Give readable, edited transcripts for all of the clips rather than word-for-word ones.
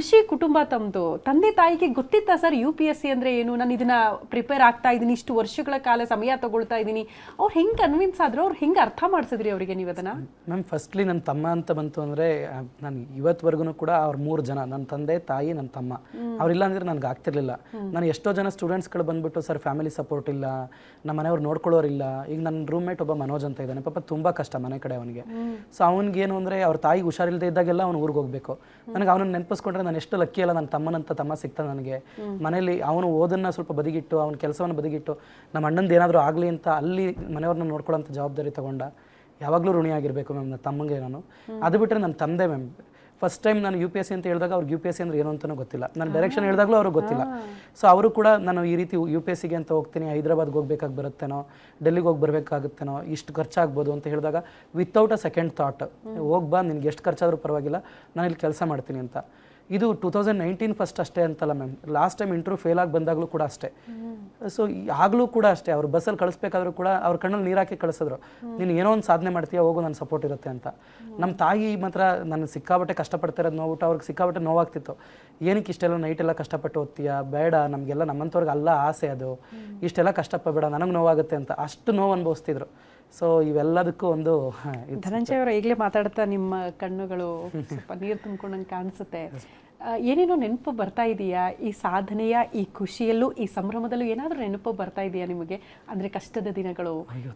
ಕೃಷಿ ಕುಟುಂಬ ತಮ್ಮದು. ತಂದೆ ತಾಯಿಗೆ ಗೊತ್ತಿತ್ತಾ ಸರ್ UPSC ಅಂದರೆ ಏನು, ನಾನು ಇದನ್ನ ಪ್ರಿಪೇರ್ ಆಗ್ತಾ ಇದ್ದೀನಿ, ಇಷ್ಟು ವರ್ಷಗಳ ಕಾಲ ಸಮಯ ತಗೊಳ್ತಾ ಇದ್ದೀನಿ? ಅವ್ರು ಹೆಂಗೆ ಕನ್ವಿನ್ಸ್ ಆದ್ರು, ಅವ್ರು ಹೆಂಗೆ ಅರ್ಥ ಮಾಡಿಸಿದ್ರಿ ಅವರಿಗೆ ನೀವು ಅದನ್ನು? ಮ್ಯಾಮ್ ಫಸ್ಟ್ಲಿ ನನ್ನ ತಮ್ಮ ಅಂತ ಬಂತು ಅಂದರೆ ನಾನು ಇವತ್ತುವರೆಗೂ ಕೂಡ ಅವ್ರು 3 ಜನ, ನನ್ನ ತಂದೆ ತಾಯಿ ನನ್ನ ತಮ್ಮ. ಅವ್ರಿಲ್ಲ ಅಂದರೆ ನನಗೆ ಆಗ್ತಿರ್ಲಿಲ್ಲ. ನಾನು ಎಷ್ಟೋ ಜನ ಸ್ಟೂಡೆಂಟ್ಸ್ಗಳು ಬಂದುಬಿಟ್ಟು ಸರ್ ಫ್ಯಾಮಿಲಿ ಸಪೋರ್ಟ್ ಇಲ್ಲ, ನಮ್ಮ ಮನೆಯವ್ರು ನೋಡ್ಕೊಳ್ಳೋರಿಲ್ಲ. ಈಗ ನನ್ನ ರೂಮ್ಮೇಟ್ ಒಬ್ಬ ಮನೋಜ್ ಅಂತ ಇದ್ದಾನೆ, ಪಾಪ ತುಂಬ ಕಷ್ಟ ಮನೆ ಕಡೆ ಅವನಿಗೆ. ಸೊ ಅವ್ನಿಗೇನು ಅಂದರೆ ಅವ್ರ ತಾಯಿಗೆ ಹುಷಾರಿಲ್ಲದೆ ಇದ್ದಾಗೆಲ್ಲ ಅವ್ನು ಊರಿಗೆ ಹೋಗಬೇಕು. ನನಗೆ ಅವನನ್ನು ನೆನಪಿಸ್ಕೊಂಡ್ರೆ ನಾನು ಎಷ್ಟು ಲಕ್ಕಿ ಅಲ್ಲ, ನನ್ನ ತಮ್ಮನಂತ ತಮ್ಮ ಸಿಗ್ತಾನೆ ನನಗೆ. ಮನೇಲಿ ಅವನು ಓದನ್ನು ಸ್ವಲ್ಪ ಬದಿಗಿಟ್ಟು, ಅವನ ಕೆಲಸವನ್ನು ಬದಿಗಿಟ್ಟು, ನಮ್ಮ ಅಣ್ಣಂದು ಏನಾದರೂ ಆಗಲಿ ಅಂತ ಅಲ್ಲಿ ಮನೆಯವ್ರನ್ನ ನೋಡ್ಕೊಳ್ಳೋಂಥ ಜವಾಬ್ದಾರಿ ತೊಗೊಂಡ. ಯಾವಾಗಲೂ ಋಣಿಯಾಗಿರಬೇಕು ಮ್ಯಾಮ್ ನನ್ನ ತಮ್ಮಂಗೆ ನಾನು. ಅದು ಬಿಟ್ಟರೆ ನನ್ನ ತಂದೆ ಮ್ಯಾಮ್, ಫಸ್ಟ್ ಟೈಮ್ ನಾನು UPSC ಅಂತ ಹೇಳಿದಾಗ ಅವ್ರಿಗೆ UPSC ಅಂದರೆ ಏನು ಅಂತಲೂ ಗೊತ್ತಿಲ್ಲ. ನಾನು ಡೈರೆಕ್ಷನ್ ಹೇಳಿದಾಗಲೂ ಅವ್ರಿಗೆ ಗೊತ್ತಿಲ್ಲ. ಸೊ ಅವರು ಕೂಡ ನಾನು ಈ ರೀತಿ UPSCಗೆ ಅಂತ ಹೋಗ್ತೀನಿ, ಹೈದ್ರಾಬಾದ್ಗೆ ಹೋಗ್ಬೇಕಾಗಿ ಬರುತ್ತೇನೋ, ಡೆಲ್ಲಿಗೆ ಹೋಗಿ ಬರಬೇಕಾಗುತ್ತೇನೋ, ಇಷ್ಟು ಖರ್ಚಾಗ್ಬೋದು ಅಂತ ಹೇಳಿದಾಗ ವಿತೌಟ್ ಅ ಸೆಕೆಂಡ್ ಥಾಟ್ ಹೋಗ್ಬಾ, ನಿನ್ಗೆ ಎಷ್ಟು ಖರ್ಚಾದರೂ ಪರವಾಗಿಲ್ಲ, ನಾನು ಇಲ್ಲಿ ಕೆಲಸ ಮಾಡ್ತೀನಿ ಅಂತ. ಇದು 2019 ಫಸ್ಟ್ ಅಷ್ಟೇ ಅಂತಲ್ಲ ma'am, last time interview fail ಆಗಿ ಬಂದಾಗಲೂ ಕೂಡ ಅಷ್ಟೇ. ಸೊ ಆಗಲೂ ಕೂಡ ಅಷ್ಟೇ, ಅವ್ರು ಬಸ್ಸಲ್ಲಿ ಕಳಿಸ್ಬೇಕಾದ್ರೂ ಕೂಡ ಅವ್ರ ಕಣ್ಣಲ್ಲಿ ನೀರು ಹಾಕಿ ಕಳಿಸಿದ್ರು, ನೀನು ಏನೋ ಒಂದು ಸಾಧನೆ ಮಾಡ್ತೀಯ, ಹೋಗು, ನನ್ನ ಸಪೋರ್ಟ್ ಇರುತ್ತೆ ಅಂತ. ನಮ್ಮ ತಾಯಿ ಮಾತ್ರ ನನ್ನ ಸಿಕ್ಕಾಬಟ್ಟೆ ಕಷ್ಟಪಡ್ತಿರೋದು ನೋಡ್ಬಿಟ್ಟು ಅವ್ರಿಗೆ ಸಿಕ್ಕಾಬಟ್ಟೆ ನೋವಾಗ್ತಿತ್ತು. ಏನಕ್ಕೆ ಇಷ್ಟೆಲ್ಲ ನೈಟೆಲ್ಲ ಕಷ್ಟಪಟ್ಟು ಓದ್ತೀಯ, ಬೇಡ, ನಮಗೆಲ್ಲ ನಮ್ಮಂಥವ್ರಿಗೆ ಅಲ್ಲ ಆಸೆ ಅದು, ಇಷ್ಟೆಲ್ಲ ಕಷ್ಟಪಡಬೇಡ, ನನಗೆ ನೋವಾಗುತ್ತೆ ಅಂತ ಅಷ್ಟು ನೋವು ಅನುಭವಿಸ್ತಿದ್ರು. ಸೊ ಇವೆಲ್ಲದಕ್ಕೂ ಒಂದು ಧನಂಜಯ ಅವರು ಈಗಲೇ ಮಾತಾಡ್ತಾ ನಿಮ್ಮ ಕಣ್ಣುಗಳು ಸ್ವಲ್ಪ ನೀರು ತುಂಬಿಕೊಂಡಂಗೆ ಕಾಣಿಸುತ್ತೆ. ಏನೇನೋ ನೆನಪು ಬರ್ತಾ ಇದೆಯಾ ಈ ಸಾಧನೆಯ ಈ ಖುಷಿಯಲ್ಲೂ ಈ ಸಂಭ್ರಮದಲ್ಲೂ? ಏನಾದರೂ ನೆನಪು ಬರ್ತಾ ಇದೆಯಾ ನಿಮಗೆ? ಅಂದರೆ ಕಷ್ಟದ ದಿನಗಳು,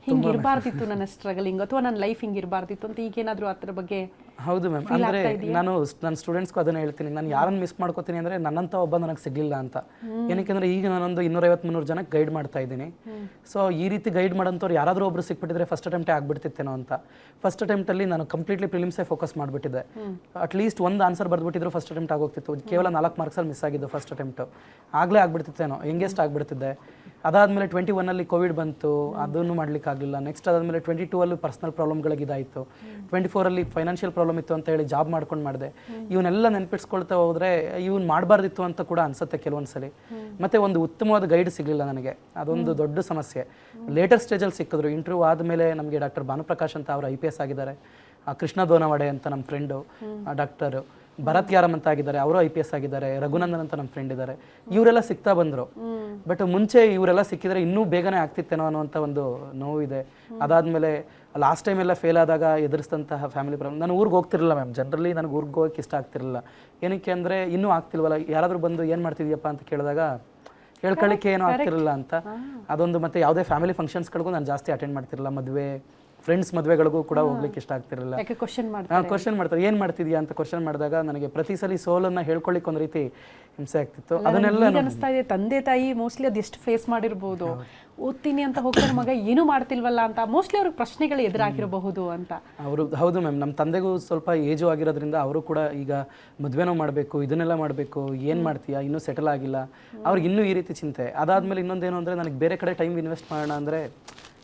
ಹಿಂಗಿರಬಾರ್ದಿತ್ತು ನನ್ನ ಸ್ಟ್ರಗಲಿಂಗ್, ಅಥವಾ ನನ್ನ ಲೈಫ್ ಹಿಂಗಿರಬಾರ್ದಿತ್ತು ಅಂತ ಈಗೇನಾದರೂ ಆ ಥರ ಬಗ್ಗೆ? ಹೌದು ಮ್ಯಾಮ್, ಅಂದರೆ ನಾನು ನನ್ನ ಸ್ಟೂಡೆಂಟ್ಸ್ಗೂ ಅದನ್ನು ಹೇಳ್ತೀನಿ, ನಾನು ಯಾರನ್ನು ಮಿಸ್ ಮಾಡ್ಕೋತೀನಿ ಅಂದರೆ ನನ್ನಂಥ ಒಬ್ಬ ನನಗೆ ಸಿಗಲಿಲ್ಲ ಅಂತ. ಏನಕ್ಕೆ ಈಗ ನಾನೊಂದು 250-300 ಜನಕ್ಕೆ ಗೈಡ್ ಮಾಡ್ತಾ ಇದ್ದೀನಿ. ಸೊ ಈ ರೀತಿ ಗೈಡ್ ಮಾಡೋಂಥವ್ರು ಯಾರಾದರೂ ಒಬ್ರು ಸಿಕ್ಬಿಟ್ಟಿದ್ರೆ ಫಸ್ಟ್ ಅಟೆಂಪ್ಟೇ ಆಗ್ಬಿಡ್ತಿತ್ತೇನೋ ಅಂತ. ಫಸ್ಟ್ ಅಟೆಂಪ್ಟಲ್ಲಿ ನಾನು ಕಂಪ್ಲೀಟ್ಲಿ ಪ್ರಿಲಿಮ್ಸೇ ಫೋಕಸ್ ಮಾಡಿಬಿಟ್ಟಿದ್ದೆ. ಅಟ್ಲೀಸ್ಟ್ ಒಂದು ಆನ್ಸರ್ ಬರೆದ್ಬಿಟ್ಟಿದ್ರು ಫಸ್ಟ್ ಅಟೆಂಪ್ಟ್ ಆಗೋಗ್ತಿತ್ತು. ಕೇವಲ 4 ಮಾರ್ಕ್ಸಲ್ಲಿ ಮಿಸ್ ಆಗಿದ್ದು ಫಸ್ಟ್ ಅಟೆಂಪ್ಟು, ಆಗಲೇ ಆಗ್ಬಿಡ್ತಿತ್ತೇನೋ, ಹೆಂಗೆಸ್ಟ್ ಆಗ್ಬಿಡ್ತಿದ್ದೆ. ಅದಾದಮೇಲೆ 21ಅಲ್ಲಿ ಕೋವಿಡ್ ಬಂತು, ಅದನ್ನು ಮಾಡಲಿಕ್ಕಾಗಲಿಲ್ಲ. ನೆಕ್ಸ್ಟ್ ಅದಾದಮೇಲೆ 22ಅಲ್ಲಿ ಪರ್ಸ್ನಲ್ ಪ್ರಾಬ್ಲಮ್ಗಳಿದಾಯಿತು. 24ಅಲ್ಲಿ ಫೈನಾನ್ಷಿಯಲ್ ಪ್ರಾಬ್ಲಮ್ ಇತ್ತು ಅಂತ ಹೇಳಿ ಜಾಬ್ ಮಾಡ್ಕೊಂಡು ಮಾಡಿದೆ. ಇವನ್ನೆಲ್ಲ ನೆನಪಿಸ್ಕೊಳ್ತಾ ಹೋದರೆ ಇವ್ನು ಮಾಡಬಾರ್ದಿತ್ತು ಅಂತ ಕೂಡ ಅನಿಸುತ್ತೆ ಕೆಲವೊಂದ್ಸಲಿ. ಮತ್ತು ಒಂದು ಉತ್ತಮವಾದ ಗೈಡ್ ಸಿಗಲಿಲ್ಲ ನನಗೆ, ಅದೊಂದು ದೊಡ್ಡ ಸಮಸ್ಯೆ. ಲೇಟರ್ ಸ್ಟೇಜಲ್ಲಿ ಸಿಕ್ಕಿದ್ರು. ಇಂಟರ್ವ್ಯೂ ಆದಮೇಲೆ ನಮಗೆ ಡಾಕ್ಟರ್ ಭಾನುಪ್ರಕಾಶ್ ಅಂತ ಅವರು IPS ಆಗಿದ್ದಾರೆ, ಕೃಷ್ಣ ದೋನವಾಡೆ ಅಂತ ನಮ್ಮ ಫ್ರೆಂಡು ಡಾಕ್ಟರು, ಭರತ್ ಯಾರಂ ಅಂತ ಆಗಿದ್ದಾರೆ, ಅವರು IPS ಆಗಿದ್ದಾರೆ, ರಘುನಂದನ್ ಅಂತ ನಮ್ಮ ಫ್ರೆಂಡ್ ಇದ್ದಾರೆ. ಇವರೆಲ್ಲ ಸಿಗ್ತಾ ಬಂದರು. ಬಟ್ ಮುಂಚೆ ಇವರೆಲ್ಲ ಸಿಕ್ಕಿದ್ರೆ ಇನ್ನೂ ಬೇಗನೆ ಆಗ್ತಿತ್ತೇನೋ ಅನ್ನುವಂಥ ಒಂದು ನೋವಿದೆ. ಅದಾದಮೇಲೆ ಲಾಸ್ಟ್ ಟೈಮ್ ಎಲ್ಲ ಫೇಲ್ ಆದಾಗ ಎದುರಿಸಿದಂತಹ ಫ್ಯಾಮಿಲಿ ಪ್ರಾಬ್ಲಮ್. ನಾನು ಊರಿಗೆ ಹೋಗ್ತಿರಲಿಲ್ಲ ಮ್ಯಾಮ್, ಜನರಲಿ ನನಗೆ ಊರಿಗೆ ಹೋಗೋಕ್ಕೆ ಇಷ್ಟ ಆಗ್ತಿರಲಿಲ್ಲ. ಏನಕ್ಕೆ ಅಂದರೆ ಇನ್ನೂ ಆಗ್ತಿಲ್ವಲ್ಲ, ಯಾರಾದರೂ ಬಂದು ಏನು ಮಾಡ್ತಿದ್ಯಪ್ಪ ಅಂತ ಕೇಳಿದಾಗ ಹೇಳ್ಕೊಳ್ಳಿಕ್ಕೆ ಏನೂ ಆಗ್ತಿರಲಿಲ್ಲ ಅಂತ. ಅದೊಂದು. ಮತ್ತು ಯಾವುದೇ ಫ್ಯಾಮಿಲಿ ಫಂಕ್ಷನ್ಸ್ಗಳಿಗೂ ನಾನು ಜಾಸ್ತಿ ಅಟೆಂಡ್ ಮಾಡ್ತಿರಲಿಲ್ಲ. ಮದುವೆ, ಫ್ರೆಂಡ್ಸ್ ಮದುವೆಗಳಿಗೂ ಕೂಡ ಹೋಗ್ಲಿಕ್ಕೆ ಇಷ್ಟ ಆಗ್ತಿರಲಿಲ್ಲ. ಕ್ವಶನ್ ಮಾಡ್ತಾರೆ, ಏನು ಮಾಡ್ತಿದ್ಯಾ ಅಂತ ಕ್ವಶನ್ ಮಾಡಿದಾಗ ನನಗೆ ಪ್ರತಿ ಸಲ ಸೋಲನ್ನು ಹೇಳ್ಕೊಳ್ಳಿಕ್ಕೆ ಒಂದು ರೀತಿ ಹಿಂಸೆ ಆಗ್ತಿತ್ತು. ಅದನ್ನೆಲ್ಲ ಅನಿಸ್ತಾ ಇದೆ, ತಂದೆ ತಾಯಿ ಮೋಸ್ಟ್ಲಿ ಅದೆಷ್ಟು ಫೇಸ್ ಮಾಡಿರ್ಬೋದು. ಓದ್ತೀನಿ ಅಂತ ಹೋಗ್ತಾರೆ, ಮಗ ಏನೂ ಮಾಡ್ತಿಲ್ವಲ್ಲ ಅಂತ ಮೋಸ್ಟ್ಲಿ ಅವ್ರಿಗೆ ಪ್ರಶ್ನೆಗಳು ಎದುರಾಗಿರಬಹುದು ಅಂತ. ಹೌದು ಮ್ಯಾಮ್, ನಮ್ಮ ತಂದೆಗೂ ಸ್ವಲ್ಪ ಏಜು ಆಗಿರೋದ್ರಿಂದ ಅವರು ಕೂಡ ಈಗ ಮದುವೆನೂ ಮಾಡಬೇಕು, ಇದನ್ನೆಲ್ಲ ಮಾಡಬೇಕು, ಏನು ಮಾಡ್ತೀಯಾ, ಇನ್ನೂ ಸೆಟಲ್ ಆಗಿಲ್ಲ, ಅವ್ರಿಗೆ ಇನ್ನೂ ಈ ರೀತಿ ಚಿಂತೆ. ಅದಾದಮೇಲೆ ಇನ್ನೊಂದೇನು ಅಂದರೆ ನನಗೆ ಬೇರೆ ಕಡೆ ಟೈಮ್ ಇನ್ವೆಸ್ಟ್ ಮಾಡೋಣ ಅಂದರೆ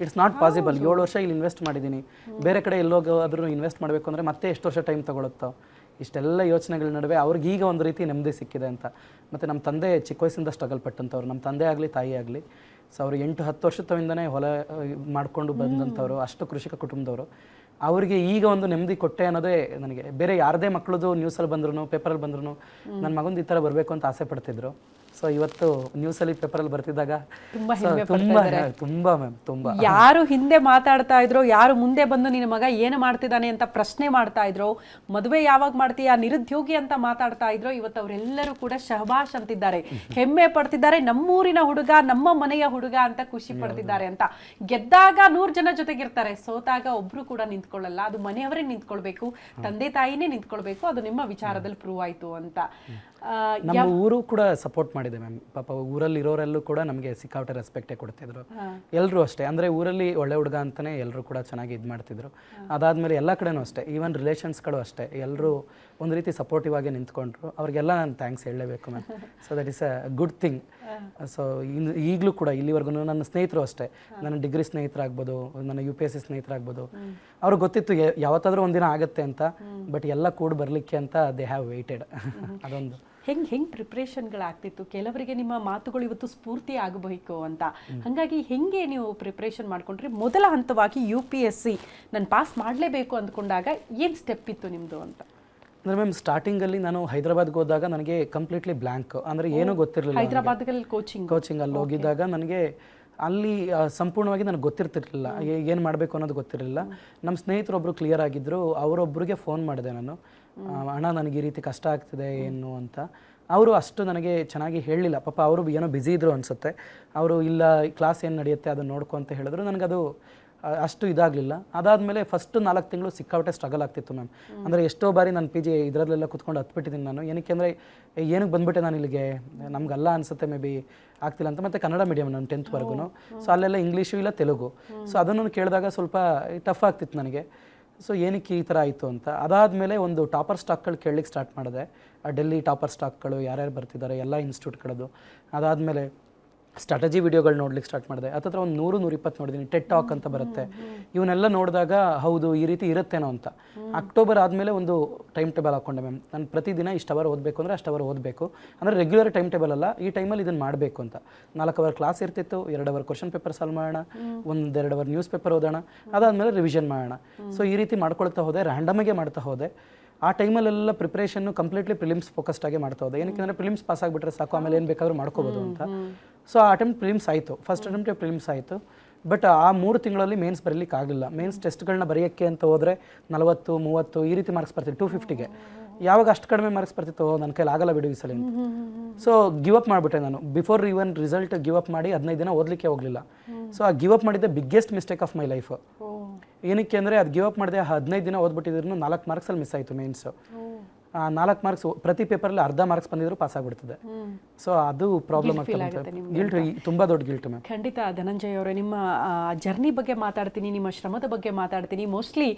ಇಟ್ಸ್ ನಾಟ್ ಪಾಸಿಬಲ್. 7 ವರ್ಷ ಇಲ್ಲಿ ಇನ್ವೆಸ್ಟ್ ಮಾಡಿದ್ದೀನಿ, ಬೇರೆ ಕಡೆ ಎಲ್ಲೋಗಾದ್ರೂ ಇನ್ವೆಸ್ಟ್ ಮಾಡಬೇಕು ಅಂದರೆ ಮತ್ತೆ ಎಷ್ಟು ವರ್ಷ ಟೈಮ್ ತೊಗೊಳುತ್ತೋ. ಇಷ್ಟೆಲ್ಲ ಯೋಚನೆಗಳ ನಡುವೆ ಅವ್ರಿಗೆ ಈಗ ಒಂದು ರೀತಿ ನೆಮ್ಮದಿ ಸಿಕ್ಕಿದೆ ಅಂತ. ಮತ್ತು ನಮ್ಮ ತಂದೆ ಚಿಕ್ಕ ವಯಸ್ಸಿಂದ ಸ್ಟ್ರಗಲ್ ಪಟ್ಟಂಥವ್ರು, ನಮ್ಮ ತಂದೆ ಆಗಲಿ ತಾಯಿ ಆಗಲಿ. ಸೊ ಅವರು 8-10 ವರ್ಷದಿಂದನೇ ಹೊಲ ಮಾಡಿಕೊಂಡು ಬಂದಂಥವ್ರು, ಅಷ್ಟು ಕೃಷಿಕ ಕುಟುಂಬದವರು. ಅವರಿಗೆ ಈಗ ಒಂದು ನೆಮ್ಮದಿ ಕೊಟ್ಟೆ ಅನ್ನೋದೇ ನನಗೆ. ಬೇರೆ ಯಾರದೇ ಮಕ್ಕಳದು ನ್ಯೂಸಲ್ಲಿ ಬಂದ್ರು, ಪೇಪರಲ್ಲಿ ಬಂದ್ರು ನನ್ನ ಮಗಂದು ಈ ಥರ ಬರಬೇಕು ಅಂತ ಆಸೆ ಪಡ್ತಿದ್ರು. ಸೊ ಇವತ್ತು ನ್ಯೂಸಲ್ಲಿ ಪೇಪರಲ್ಲಿ ಬರ್ತಿದ್ದಾಗ ತುಂಬಾ ಮ್ಯಾಮ್, ತುಂಬಾ. ಯಾರು ಹಿಂದೆ ಮಾತಾಡ್ತಾ ಇದ್ರು, ಯಾರು ಮುಂದೆ ಬಂದು ನಿನ್ನ ಮಗ ಏನು ಮಾಡ್ತಿದ್ದಾನೆ ಅಂತ ಪ್ರಶ್ನೆ ಮಾಡ್ತಾ ಇದ್ರು, ಮದುವೆ ಯಾವಾಗ ಮಾಡ್ತೀಯಾ, ನಿರುದ್ಯೋಗಿ ಅಂತ ಮಾತಾಡ್ತಾ ಇದ್ರು, ಇವತ್ತು ಅವರೆಲ್ಲರೂ ಕೂಡ ಶಹಬಾಷ್ ಅಂತಿದ್ದಾರೆ, ಹೆಮ್ಮೆ ಪಡ್ತಿದ್ದಾರೆ, ನಮ್ಮೂರಿನ ಹುಡುಗ, ನಮ್ಮ ಮನೆಯ ಹುಡುಗ ಅಂತ ಖುಷಿ ಪಡ್ತಿದ್ದಾರೆ ಅಂತ. ಗೆದ್ದಾಗ 100 ಜನ ಜೊತೆಗಿರ್ತಾರೆ, ಸೋತಾಗ ಒಬ್ರು ಕೂಡ ನಿಂತ್ಕೊಳ್ಳಲ್ಲ. ಅದು ಮನೆಯವರೇ ನಿಂತ್ಕೊಳ್ಬೇಕು, ತಂದೆ ತಾಯಿನೇ ನಿಂತ್ಕೊಳ್ಬೇಕು. ಅದು ನಿಮ್ಮ ವಿಚಾರದಲ್ಲಿ ಪ್ರೂವ್ ಆಯ್ತು ಅಂತ. ನಮ್ಮ ಊರು ಕೂಡ ಸಪೋರ್ಟ್ ಮಾಡಿದೆ ಮ್ಯಾಮ್. ಪಾಪ ಊರಲ್ಲಿ ಇರೋರೆಲ್ಲೂ ಕೂಡ ನಮಗೆ ಸಿಕ್ಕಾಪಟ್ಟೆ ರೆಸ್ಪೆಕ್ಟೇ ಕೊಡ್ತಿದ್ರು. ಎಲ್ಲರೂ ಅಷ್ಟೇ, ಅಂದರೆ ಊರಲ್ಲಿ ಒಳ್ಳೆ ಹುಡುಗ ಅಂತಲೇ ಎಲ್ಲರೂ ಕೂಡ ಚೆನ್ನಾಗಿ ಇದು ಮಾಡ್ತಿದ್ರು. ಅದಾದಮೇಲೆ ಎಲ್ಲ ಕಡೆನೂ ಅಷ್ಟೇ, ಈವನ್ ರಿಲೇಷನ್ಸ್ಗಳು ಅಷ್ಟೇ, ಎಲ್ಲರೂ ಒಂದು ರೀತಿ ಸಪೋರ್ಟಿವ್ ಆಗಿ ನಿಂತ್ಕೊಂಡ್ರು. ಅವ್ರಿಗೆಲ್ಲ ನಾನು ಥ್ಯಾಂಕ್ಸ್ ಹೇಳಲೇಬೇಕು ma'am. So that is a good thing. So ಈಗಲೂ ಕೂಡ ಇಲ್ಲಿವರೆಗೂ ನನ್ನ ಸ್ನೇಹಿತರು ಅಷ್ಟೇ, ನನ್ನ ಡಿಗ್ರಿ ಸ್ನೇಹಿತರಾಗ್ಬೋದು, ನನ್ನ UPSC ಸ್ನೇಹಿತರಾಗ್ಬೋದು, ಅವ್ರಿಗೆ ಗೊತ್ತಿತ್ತು ಯಾವತ್ತಾದರೂ ಒಂದಿನ ಆಗುತ್ತೆ ಅಂತ. ಬಟ್ ಎಲ್ಲ ಕೂಡ ಬರಲಿಕ್ಕೆ ಅಂತ ದೇ ಹ್ಯಾವ್ ವೇಟೆಡ್. ಅದೊಂದು ಹೆಂಗೆ ಪ್ರಿಪ್ರೇಷನ್ಗಳಾಗ್ತಿತ್ತು? ಕೆಲವರಿಗೆ ನಿಮ್ಮ ಮಾತುಗಳು ಇವತ್ತು ಸ್ಫೂರ್ತಿ ಆಗಬೇಕು ಅಂತ. ಹಾಗಾಗಿ ಹೆಂಗೆ ನೀವು ಪ್ರಿಪ್ರೇಷನ್ ಮಾಡ್ಕೊಂಡ್ರಿ? ಮೊದಲ ಹಂತವಾಗಿ UPSC ನಾನು ಪಾಸ್ ಮಾಡಲೇಬೇಕು ಅಂದ್ಕೊಂಡಾಗ ಏನು ಸ್ಟೆಪ್ ಇತ್ತು ನಿಮ್ಮದು ಅಂತ? ಅಂದರೆ ಮ್ಯಾಮ್ ಸ್ಟಾರ್ಟಿಂಗಲ್ಲಿ ನಾನು ಹೈದರಾಬಾದ್ಗೆ ಹೋದಾಗ ನನಗೆ ಕಂಪ್ಲೀಟ್ಲಿ ಬ್ಲ್ಯಾಂಕ್, ಅಂದರೆ ಏನೂ ಗೊತ್ತಿರಲಿಲ್ಲ. ಹೈದರಾಬಾದ್ನಲ್ಲಿ ಕೋಚಿಂಗ್ ಅಲ್ಲಿ ಹೋಗಿದ್ದಾಗ ನನಗೆ ಅಲ್ಲಿ ಸಂಪೂರ್ಣವಾಗಿ ನನಗೆ ಗೊತ್ತಿರ್ತಿರ್ಲಿಲ್ಲ, ಏನು ಮಾಡಬೇಕು ಅನ್ನೋದು ಗೊತ್ತಿರಲಿಲ್ಲ. ನಮ್ಮ ಸ್ನೇಹಿತರೊಬ್ಬರು ಕ್ಲಿಯರ್ ಆಗಿದ್ದರು, ಅವರೊಬ್ಬರಿಗೆ ಫೋನ್ ಮಾಡಿದೆ ನಾನು, ಅಣ್ಣ ನನಗೆ ಈ ರೀತಿ ಕಷ್ಟ ಆಗ್ತಿದೆ ಏನು ಅಂತ. ಅವರು ಅಷ್ಟು ನನಗೆ ಚೆನ್ನಾಗಿ ಹೇಳಲಿಲ್ಲ, ಪಾಪ ಅವರು ಏನೋ ಬ್ಯುಸಿ ಇದ್ರು ಅನಿಸುತ್ತೆ. ಅವರು ಇಲ್ಲ ಕ್ಲಾಸ್ ಏನು ನಡೆಯುತ್ತೆ ಅದನ್ನು ನೋಡ್ಕೊ ಅಂತ ಹೇಳಿದ್ರು. ನನಗದು ಅಷ್ಟು ಇದಾಗಲಿಲ್ಲ. ಅದಾದಮೇಲೆ ಫಸ್ಟ್ 4 ತಿಂಗಳು ಸಿಕ್ಕಾಪಟ್ಟೆ ಸ್ಟ್ರಗಲ್ ಆಗ್ತಿತ್ತು ಮ್ಯಾಮ್. ಅಂದರೆ ಎಷ್ಟೋ ಬಾರಿ ನಾನು ಪಿ ಜಿ ಇದರಲ್ಲೆಲ್ಲ ಕುತ್ಕೊಂಡು ಹತ್ಬಿಟ್ಟಿದ್ದೀನಿ ನಾನು. ಏನಕ್ಕೆ ಅಂದರೆ ಏನಕ್ಕೆ ಬಂದುಬಿಟ್ಟೆ ನಾನು ಇಲ್ಲಿಗೆ, ನಮಗಲ್ಲ ಅನಿಸುತ್ತೆ ಮೇ ಬಿ ಆಗ್ತಿಲ್ಲ ಅಂತ. ಮತ್ತು ಕನ್ನಡ ಮೀಡಿಯಮ್ ನಾನು 10th ಸೊ ಅಲ್ಲೆಲ್ಲ ಇಂಗ್ಲೀಷು ಇಲ್ಲ ತೆಲುಗು. ಸೊ ಅದನ್ನು ಕೇಳಿದಾಗ ಸ್ವಲ್ಪ ಟಫ್ ಆಗ್ತಿತ್ತು ನನಗೆ. ಸೊ ಏನಕ್ಕೆ ಈ ಥರ ಆಯಿತು ಅಂತ. ಅದಾದಮೇಲೆ ಒಂದು ಟಾಪರ್ ಸ್ಟಾಕ್ಗಳು ಕೇಳಲಿಕ್ಕೆ ಸ್ಟಾರ್ಟ್ ಮಾಡಿದೆ. ಡೆಲ್ಲಿ ಟಾಪರ್ ಸ್ಟಾಕ್ಗಳು ಯಾರ್ಯಾರು ಬರ್ತಿದ್ದಾರೆ ಎಲ್ಲ ಇನ್ಸ್ಟಿಟ್ಯೂಟ್ಗಳದ್ದು. ಅದಾದಮೇಲೆ ಸ್ಟ್ರಾಟಜಿ ವಿಡಿಯೋಗಳು ನೋಡ್ಲಿಕ್ಕೆ ಸ್ಟಾರ್ಟ್ ಮಾಡಿದೆ. ಹತ್ತತ್ರ ಒಂದು 100-120 ನೋಡಿದ್ದೀನಿ. ಟೆಟ್ ಟಾಕ್ ಅಂತ ಬರುತ್ತೆ. ಇವನ್ನೆಲ್ಲ ನೋಡಿದಾಗ ಹೌದು ಈ ರೀತಿ ಇರುತ್ತೇನೋ ಅಂತ. ಅಕ್ಟೋಬರ್ ಆದಮೇಲೆ ಒಂದು ಟೈಮ್ ಟೇಬಲ್ ಹಾಕ್ಕೊಂಡೆ ಮ್ಯಾಮ್. ನಾನು ಪ್ರತಿದಿನ ಇಷ್ಟು ಅವರ್ ಓದಬೇಕು ಅಂದರೆ ಅಷ್ಟು ಅವರ್ ಓದಬೇಕು, ಅಂದರೆ ರೆಗ್ಯುಲರ್ ಟೈಮ್ ಟೇಬಲ್ ಅಲ್ಲ, ಈ ಟೈಮಲ್ಲಿ ಇದನ್ನು ಮಾಡಬೇಕು ಅಂತ. 4 ಅವರ್ ಕ್ಲಾಸ್ ಇರ್ತಿತ್ತು, 2 ಅವರ್ ಕ್ವಶನ್ ಪೇಪರ್ ಸಾಲ್ವ್ ಮಾಡೋಣ, 1-2 ಅವರ್ ನ್ಯೂಸ್ ಪೇಪರ್ ಓದೋಣ, ಅದಾದಮೇಲೆ ರಿವಿಷನ್ ಮಾಡೋಣ. ಸೊ ಈ ರೀತಿ ಮಾಡ್ಕೊಳ್ತಾ ಹೋದೆ, ರ್ಯಾಂಡಮಾಗೆ ಮಾಡ್ತಾ ಹೋದೆ. ಆ ಟೈಮಲ್ಲೆಲ್ಲ ಪ್ರಿಪ್ರೇಷನ್ನು ಕಂಪ್ಲೀಟ್ಲಿ ಪ್ರಿಲಿಮ್ಸ್ ಫೋಕಸ್ಡ್ ಆಗಿ ಮಾಡ್ತಾ ಹೋದೆ. ಏನಕ್ಕೆ ಅಂದರೆ ಪ್ರಿಲಿಮ್ಸ್ ಪಾಸ್ ಆಗಿಬಿಟ್ರೆ ಸಾಕು, ಆಮೇಲೆ ಏನು ಬೇಕಾದರೂ ಮಾಡ್ಕೋಬೋದು ಅಂತ. ಸೊ ಆ ಅಟೆಂಪ್ಟ್ ಪ್ರಿಲಿಮ್ಸ್ ಆಯಿತು, ಫಸ್ಟ್ ಅಟೆಂಪ್ಟೇ ಪ್ರಿಲಿಮ್ಸ್ ಆಯಿತು. ಬಟ್ ಆ 3 ತಿಂಗಳಲ್ಲಿ ಮೇನ್ಸ್ ಬರೀಲಿಕ್ಕೆ ಆಗಲಿಲ್ಲ. ಮೇನ್ಸ್ ಟೆಸ್ಟ್ಗಳನ್ನ ಬರೆಯೋಕ್ಕೆ ಅಂತ ಹೋದರೆ 40-30 ಈ ರೀತಿ ಮಾರ್ಕ್ಸ್ ಬರ್ತಿತ್ತು 250ಗೆ. ಯಾವಾಗ ಅಷ್ಟು ಕಡಿಮೆ ಮಾರ್ಕ್ಸ್ ಬರ್ತಿತ್ತು, ನನ್ನ ಕೈಲಿ ಆಗಲ್ಲ ಬಿಡು ಈ ಸಲ ಅಂತ. ಸೊ ಗಿವ್ ಅಪ್ ಮಾಡಿಬಿಟ್ಟೆ ನಾನು. Before even result give up ಮಾಡಿ 15 ದಿನ ಓದಲಿಕ್ಕೆ ಹೋಗಲಿಲ್ಲ. ಸೊ ಆ ಗಿವ್ ಅಪ್ ಮಾಡಿದ್ದೆ biggest mistake of my life. ಏನಕ್ಕೆ ಅಂದರೆ ಅದು ಗಿವ್ ಅಪ್ ಮಾಡಿದೆ 15 ದಿನ ಓದ್ಬಿಟ್ಟಿದ್ರು 4 ಮಾರ್ಕ್ಸಲ್ಲಿ ಮಿಸ್ ಆಯಿತು ಮೇನ್ಸು. 4 ಮಾರ್ಕ್ಸ್ ಪ್ರತಿ ಪೇಪರಲ್ಲಿ ಅರ್ಧ ಮಾರ್ಕ್ಸ್ ಬಂದಿದ್ರು ಪಾಸ್ ಆಗಿಬಿಡ್ತದೆ. ಸೊ ಅದು ಪ್ರಾಬ್ಲಮ್ ಆಗ್ತದೆ. ಗಿಲ್ಟ್, ತುಂಬ ದೊಡ್ಡ ಗಿಲ್ಟ್ ಮ್ಯಾಮ್. ಖಂಡಿತ ಧನಂಜಯ್ ಅವರೇ, ನಿಮ್ಮ ಜರ್ನಿ ಬಗ್ಗೆ ಮಾತಾಡ್ತೀನಿ, ನಿಮ್ಮ ಶ್ರಮದ ಬಗ್ಗೆ ಮಾತಾಡ್ತೀನಿ. ಮೋಸ್ಟ್ಲಿ